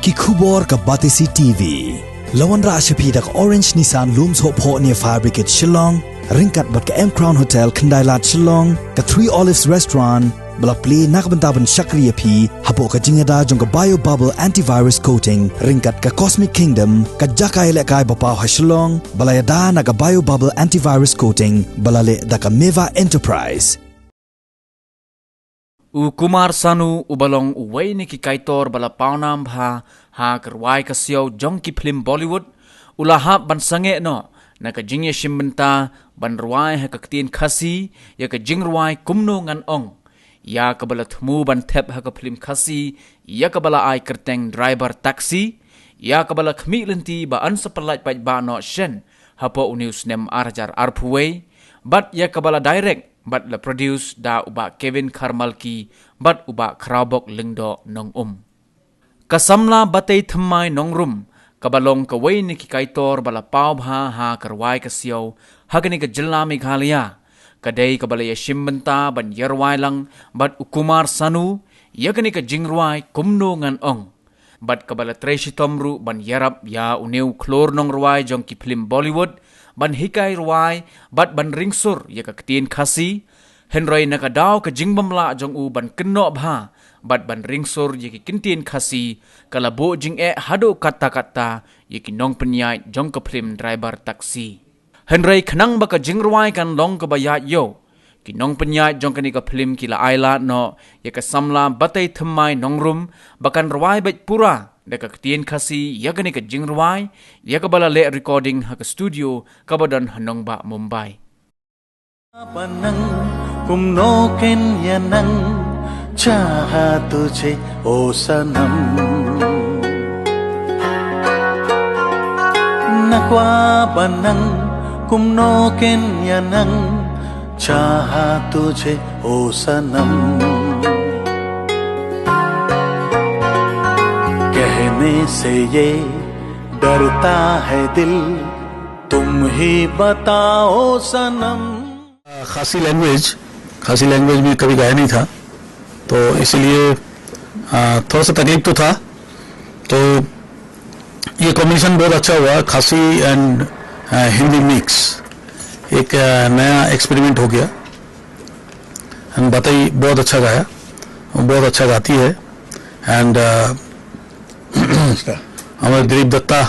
ki khubor ka Batisi TV. Lawan ra ashapi dak Orange Nissan Looms Hope Ho near Fire Brigade Shillong, ringkat bat ka M Crown Hotel Kandailat Shillong, ka Three Olives Restaurant, balak play nakbantaban Shakriya P, hapo ka jingada jong ka Bio Bubble Antivirus Coating, ringkat ka Cosmic Kingdom, ka Jakai Lekai Bapaw ha Shillong, balayada na ka Bio Bubble Antivirus Coating, balale da ka Meva Enterprise. U Kumar Sanu ubalong uway ni kikaitor bala paunam bha ha kerwai kasyaw jong ki film Bollywood ulahap ban sange no na ka jingye shimbenta ban rwai ha kaktin khasi ya ka jingrwai kumno ngan ong ya ka bala thmu ban thep ha ka film khasi ya ka bala ai kerteng driver taxi ya ka bala khmi lenti ba an sapalaj paj ba no shen ha po news nem arjar arphuway but ya ka bala direct but la produce da uba Kevin Karmalki but uba Krabok Lingdo nong kasamla batay thamay nong rum kabalong kaway ni kikaitor bala pau bha ha karwai kasyaw hagani ka jilna Meghalaya kaday kabalaya shimbenta ban yerwai lang but ukumar sanu yagani ka jingrwai kumno ngan ong but kabala treshi tomru ban yarap ya uneu klor nong rwai jong ki film Bollywood ban hikai rwai bat ban ringsur ya ka ktin khasi henroi nakadaw ka jingbamla jong u ban kenno bha bat ban ringsur ya ki kintin khasi kalabo jing hado kata-kata ya ki nong penyai jong ka film driver taxi henroi khnang ba ka jingrwai kan long ka bayat yo ki nong penyai jong ka ni ka film kila aila no ya ka samla batay thamai nongrum bakan rwai bet pura deka ketien khasi yagani ka jingrwai yakabala le recording ha ka studio kabadan hanong ba Mumbai panang kumno ken yanang चाहा तुझे ओ सनम नक्वा बनंग कुमनो केन यनंग चाहा तुझे ओ सनम कहने से ये डरता है दिल तुम ही बताओ सनम। खासी लैंग्वेज भी कभी गाया नहीं था तो इसलिए थोड़ा सा तकलीफ तो था तो ये कॉम्बिनेशन बहुत अच्छा हुआ खासी एंड हिंदी मिक्स एक नया एक्सपेरिमेंट हो गया एंड बताई बहुत अच्छा गाया बहुत अच्छा गाती है एंड हमारे Dilip Datta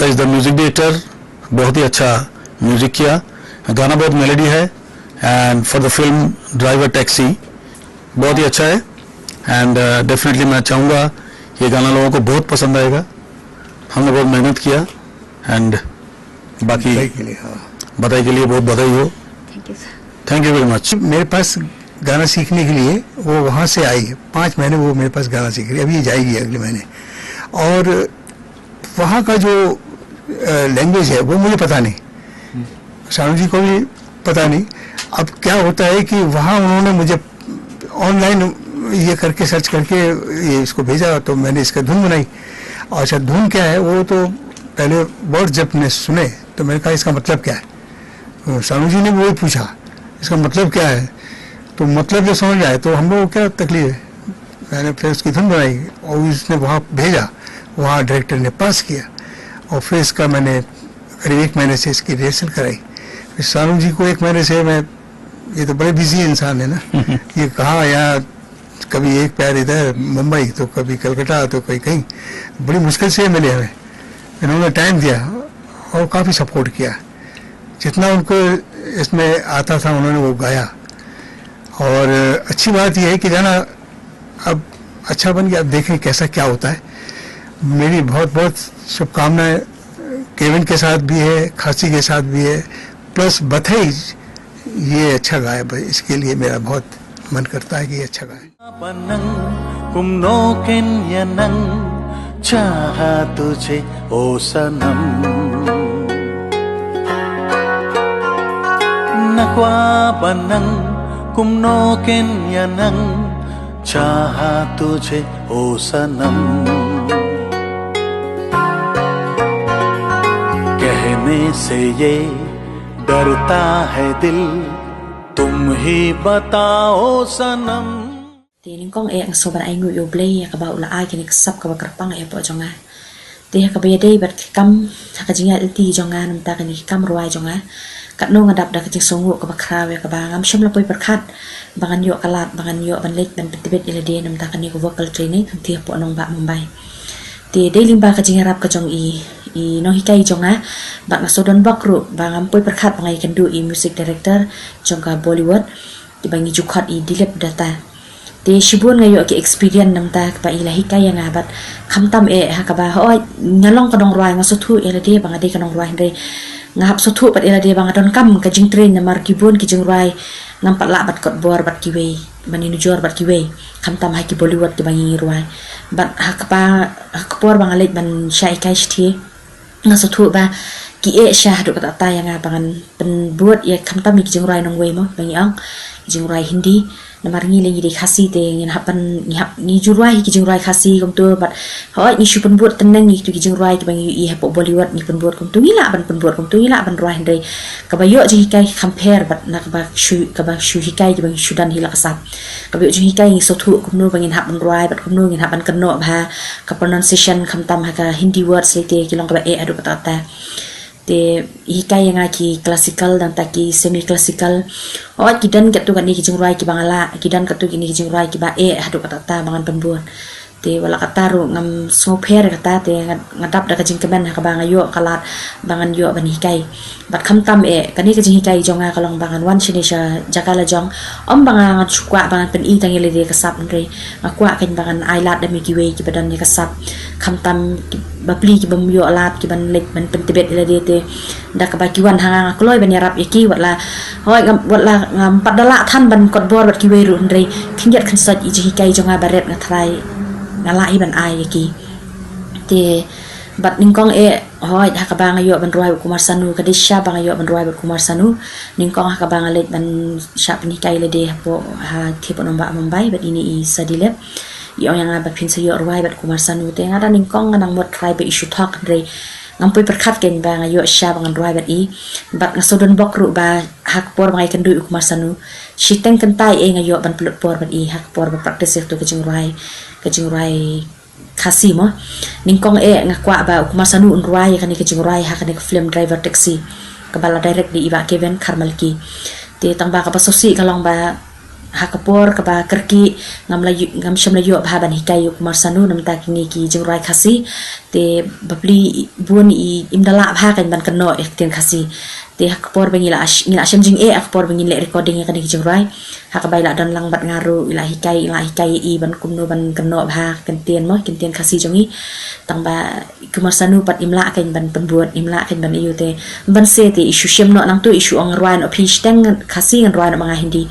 is the music director बहुत ही अच्छा म्यूजिक किया गाना बहुत मेलोडी है and for the film Driver Taxi बहुत ही अच्छा है एंड डेफिनेटली मैं चाहूँगा ये गाना लोगों को बहुत पसंद आएगा हमने बहुत मेहनत किया एंड बाकी बधाई के लिए बहुत बधाई हो। Thank you very much. मेरे पास गाना सीखने के लिए वो वहाँ से आई 5 महीने वो मेरे पास गाना सीख रही अभी जाएगी अगले महीने और वहाँ का जो लैंग्वेज है वो मुझे पता नहीं शानू जी को भी पता नहीं। अब क्या होता है कि वहाँ उन्होंने मुझे ऑनलाइन ये करके सर्च करके ये इसको भेजा तो मैंने इसका धुन बनाई और अच्छा धुन क्या है वो तो पहले वर्ड जब ने सुने तो मैंने कहा इसका मतलब क्या है शानू जी ने भी वही पूछा इसका मतलब क्या है तो मतलब जो समझ आए तो हम लोग को क्या तकलीफ है मैंने फिर उसकी धुन बनाई और उसने वहाँ भेजा वहाँ डायरेक्टर ने पास किया और फिर इसका मैंने करीब 1 महीने से इसकी रिहर्सल कराई फिर शानू जी को 1 महीने से मैं ये तो बड़े बिजी इंसान है ना ये कहाँ यहाँ कभी एक पैर इधर मुंबई तो कभी कलकत्ता तो कहीं कहीं बड़ी मुश्किल से मिले हमें इन्होंने टाइम दिया और काफ़ी सपोर्ट किया जितना उनको इसमें आता था उन्होंने वो गाया और अच्छी बात यह है कि गाना अब अच्छा बन गया अब देखें कैसा क्या होता है। मेरी बहुत बहुत शुभकामनाएं केविन के साथ भी है खासी के साथ भी है प्लस बथई ये अच्छा गाया भाई इसके लिए मेरा बहुत मन करता है कि ये अच्छा गाए। कुमनो केन यनंग चाहा तुझे ओ सनम नक्वा बनंग कुमनो केन यनंग चाहा तुझे ओ सनम कहने से ये डरता है दिल तुम ही बताओ सनम। Ti ning kong ang soban ay ngu yo blay ka ba ula ay kinik sap ka ba karpang e po jonga. Ti ka ba yade bat kam ka jinga ti jonga nam ta kani kam ruai jonga. Kat no ngadap da kajing songu ka ba krawe ka ba ngam syam lapoi perkat bangan yo kalat bangan yo ban lek ban petibet ila de nam ta kani ko vocal training kan ti po nong ba Mumbai. Ti de limba ka jing harap ka jong i no hikai jonga ba na sodon bakru bangam poi perkat bangai kan du i music director jongka Bollywood ti bangi jukat i dilep data. Ti shibun ngayo ki experience nam ta pa ilahi kaya nga bat khamtam e ha ka ba hoi ngalong kadong ruai nga sothu ela de banga de kadong ruai ndre ngap sothu pat ela de banga don kam ka jing train namar kibun ki jing ruai ngam pat la bat kot bor bat kiwe mani nujor bat kiwe khamtam ha ki Bollywood ti bangi ruai bat ha ka por banga let ban shai kai shthi nga sothu ba ki e shah do kata ta yang bangan pen buat ya khamtam ki jing ruai nong we mo bangi ang jing ruai Hindi namar ngi lengi de khasi te ngin hapan ni jurai ki jingrai khasi kom tu bat hoi ni shupan buat tenang ni tu ki jingrai ki bangi i hapo Bollywood ni pen buat kom tu ngila ban pen buat kom tu ngila ban ruai ndai ka ba yo ji kai compare bat na ka ba shu hikai ki bangi shudan hila kasap ka ba yo ji hikai ni sothu kom nu bangin hapan ruai bat kom nu ngin hapan kenno ba ka pronunciation khamtam ha ka Hindi words le te ki long ka ba e adu kata ta te hikai yang ki classical dan taki semi classical awat kidan katu kan ni ki jingrai ki bangala kidan katu ki ni ki jingrai ki ba e hadu kata ta bangan pembuat te wala kata ru ngam sngoper kata te ngadap da ka jing kemen ka banga yo kalat bangan yo ban hikai bat khamtam e kan ni ki jing hikai jonga kalong bangan wan shinisha jakala jong om banga ngat chukwa bangan pen i tangile de ka sap ndre akwa kan bangan ailat da mi ki we ki badan ni ka sap khamtam bapli ki bam yo alat ki ban lek ban pentibet ila de te da ka ba ki wan hanga kloi ban yarap yaki watla hoi watla ngam padala than ban kot bor bat ki we ru ndre khinjat khan sat i ji hikai jonga baret ngatrai ngalai ban ai yaki te bat ningkong e hoi ha ka banga yo ban ruai Kumar Sanu ka disha banga yo ban ruai Kumar Sanu ningkong ha ka banga lek ban shap ni kai le de po ha thipo nomba Mumbai bat ini i sadile yang ba pin sa yo ruai bat Kumar Sanu te ngada ningkong ngang mot try ba issue talk re ngampoi perkat ken banga yo sha banga ruai bat i bat ngasodon bokru ba hak por bangai kan du Kumar Sanu shiteng kentai e ngayo ban pelot por bat i hak por ba practice tu ke jing ruai khasi mo ningkong e ngakwa ba Kumar Sanu unruai kan ke jing ruai hak ne film driver taxi kabala direct di Iwa Kevin Karmalki te tangba ka pasosi kalong ba hakapor ka ba kerki ngam syam layu ba ban hikai Kumar Sanu nam ta kini ki jing ruai khasi te babli bun i imdala ba kan ban keno ekten khasi te hakapor bangila syam jing e hakapor bangila recording kan ki jing ruai hakabai la dan lang bat ngaru ila hikai i ban kumno ban keno ba kentien mo kentien khasi jongi tangba Kumar Sanu pat imla kan ban pembuat imla kan ban iu te ban se te isu syam no nang tu isu ong ruan opish teng khasi ngan ruan mga Hindi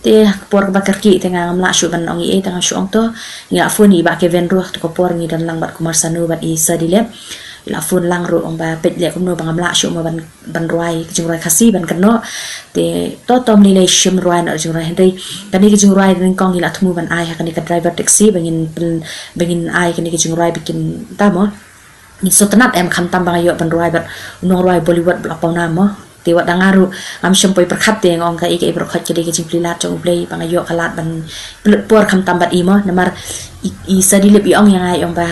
te por bakar ki tengah ngamla syu ban ong i tengah syu ong to ya phone i ba Kevin ruh to por ngi dan lang bat Kumar Sanu bat i sadile la phone lang ru ong ba pet le kumno bang ngamla syu ma ban ruai jing ruai khasi ban keno te to tom ni le syum ruai no jing ruai Henry tani ki jing ruai ning kong ila thmu ban ai ha kani ka driver taxi bangin ai kani ki jing ruai bikin tamo ni so tanat em kham tam bang yo ban ruai bat unong ruai Bollywood bla pauna mo te wat dangaru am syempoi perkhat te ngong ka ike perkhat jadi ke jingplilat jong play pangayo kalat ban por kham tambat imo namar i sadilip i ong yang ai ong ba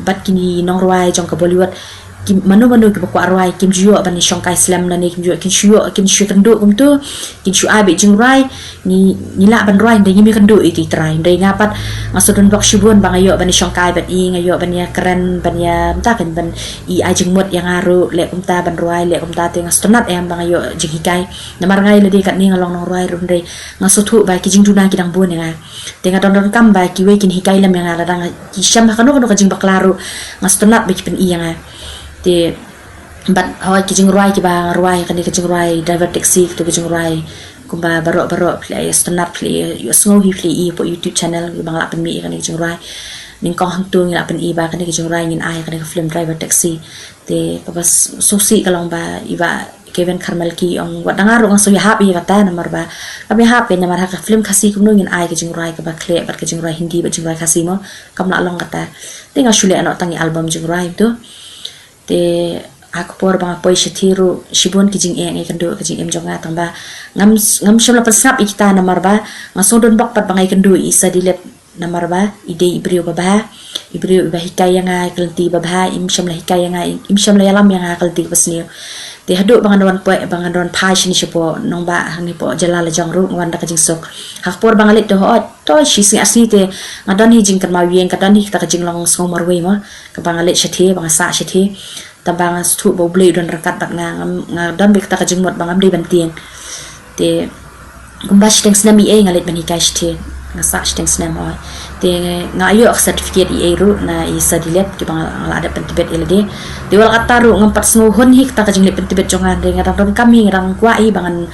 bat kini nong ruai jong ka Bollywood kim manu ki bakwa ruai kim juo ban ni shong kai slam na ni kim juo kin shu tendu kum tu kin shu ai be jing ruai ni la ban ruai ndai mi kendu i trai ndai ngapat ngasudun bok shibun bangayo ban ni shong kai bat i ngayo ban ya keren ban ya mta kan ban i ai jing mot yang aru le kum ta ban ruai le kum ta te ngastonat em bangayo jing hikai namar ngai le de kat ni ngalong nong ruai ru ndai ngasuthu ba ki jing duna ki dang bun nga te ngadon kam ba ki we kin hikai lam yang ala dang ki syam kanu ka jing baklaru ngastonat be ki pen i yang te bat hawai ki jing ruai ki ba ruai kan ki jing ruai driver taxi to ki jing ruai kumba barok play stand up play yo sngo hi play i po YouTube channel bang la pen mi kan ki jing ruai ning kong hang tu ngi la pen i ba kan ki jing ruai ngin ai kan ki film driver taxi te pas sosi kalong ba iwa Kevin Karmalki ong wat dangar ong so ya happy kata namar ba kami happy namar ha film khasi kumno ngin ai ki jing ruai ka ba kle bat ki jing ruai Hindi ba jing ruai khasi mo kam la long kata tinga shule ano tangi album jing ruai tu te aku por bang poi setiru shibun kijing ngai kendu kijing jonga tamba ngam shimla persap ikita namar ba ngasong don bak pat bangai kendu isa dilep namar ba ide ibrio ba ibrio ba hikaya ngai kelti ba im shimla hikaya ngai im shimla yalam yang kelti pasni te hadu bangan don pai shini sipo nong ba hangi po jalala jangru ngwan da kijing sok hak por bangalit to to shi sing asni te ngadan hi jing kan ma wien kadan hi ta kijing long song marwe ma ka bangalit shethe bang sa shethe tabang stu bo blade don rakat tak dan bik ta kijing mot bangam di bantieng te kumbash teng snami ngalit bani kash te ngasa teng snam oi te ngayo certificate ru na isa dilet ki bang ada pentibet ilde de wal kataru ngampat snu hon hik ta kijing le pentibet jongan de ngadang don kami ngarang kwai bangan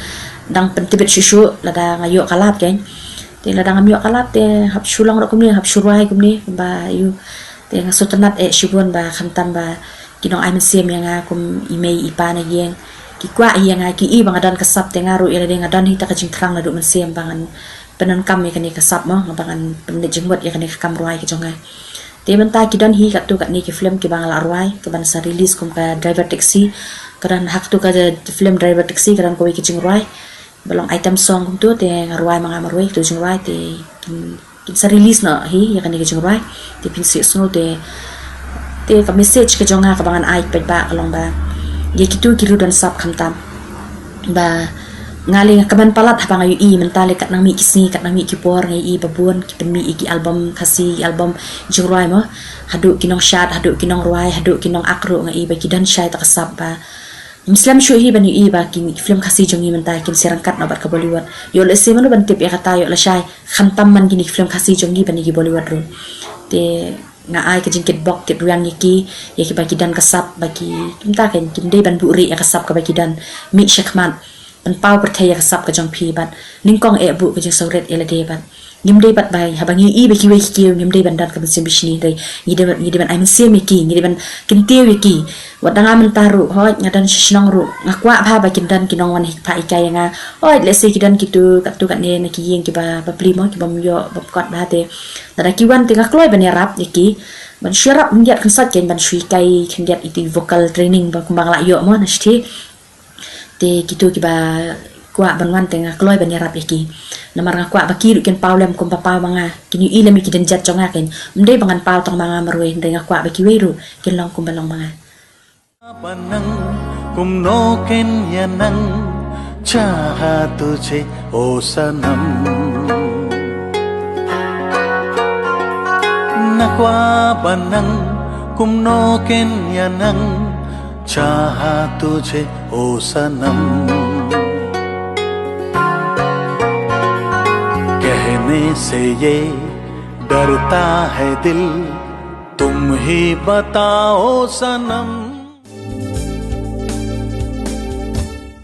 dang pentibet susu lada ngayo kalap ken te lada ngayo kalap te hap sulang ro kumni hap surai kumni ba yu te ngasotanat shibun ba khamtam ba kinong ay mesem yang akum imei ipana yang ki kwa yang ki i bangadan kasap tengaru ila de ngadan hita kajing terang na do mesem bangan penan kami kani kasap mo bangan penit jenggot ya kani kam ruai ki jonga te benta ki dan hi katu kat ni ki film ki bangal arwai ke ban sa release kum ka driver taxi karan hak tu ka film driver taxi karan ko ki jing ruai belong item song kum tu te arwai manga marwai tu jing ruai te kin sa release na hi ya kani ki jing ruai te pin si so te ka message ke jonga ka bangan ai pe ba kalong ba ye kitu kiru dan sap khamtam ba ngali kaban palat habang ayu i mentale kat nang mi kisni kat nang mi kipor ngai i babun ki pen mi iki album khasi album jingrai mo hadu kinong shat hadu kinong ruai hadu kinong akru ngai ba kidan shai ta kasap ba Muslim shu hi bani i ba kin film khasi jongi mentai kin serangkat na bat ka Bollywood yo le se manu ban tip ya kata yo la shai khantam man kin film khasi jongi bani ki Bollywood ru te nga ai ka jingkit bok kit ruang yaki yaki bagi dan kasap bagi kimta kan kimdei ban buri ya kasap ka bagi dan mi shekman ban pau perthaya kasap ka jong phi bat ningkong e bu ka jing sawret elade bat ngimdei bat bai habangi i beki we ki ngimdei ban dan ka bin bishni dai ngide ban ai msi mi ki ngide ban kintew yaki wadanga mentaru hoj ngadan shishnong ru ngakwa bha ba kindan kinong wan hik pa ikai nga oi lese kidan kitu katu kat ne ki yeng ki ba plimo ki bam yo bab kot ba te dara kiwan tengah kloi ban yarap yaki ban syarap ngiat kansat ken ban shui kai kendiat itu vocal training ba kumbang la yo mo nasti te kitu ki ba kwa ban wan tengah kloi ban yarap yaki namar ngakwa ba ki ken paulem kum pa pa manga kini ilem ki den jat jonga ken mdei bangan pau tong manga marwe ndeng ngakwa ba ki weru ken long kum balong manga बनंग कुमनो केन यनंग चाहा तुझे ओ सनम नक्वा बनंग कुमनो केन यनंग चाहा तुझे ओ सनम कहने से ये डरता है दिल तुम ही बताओ सनम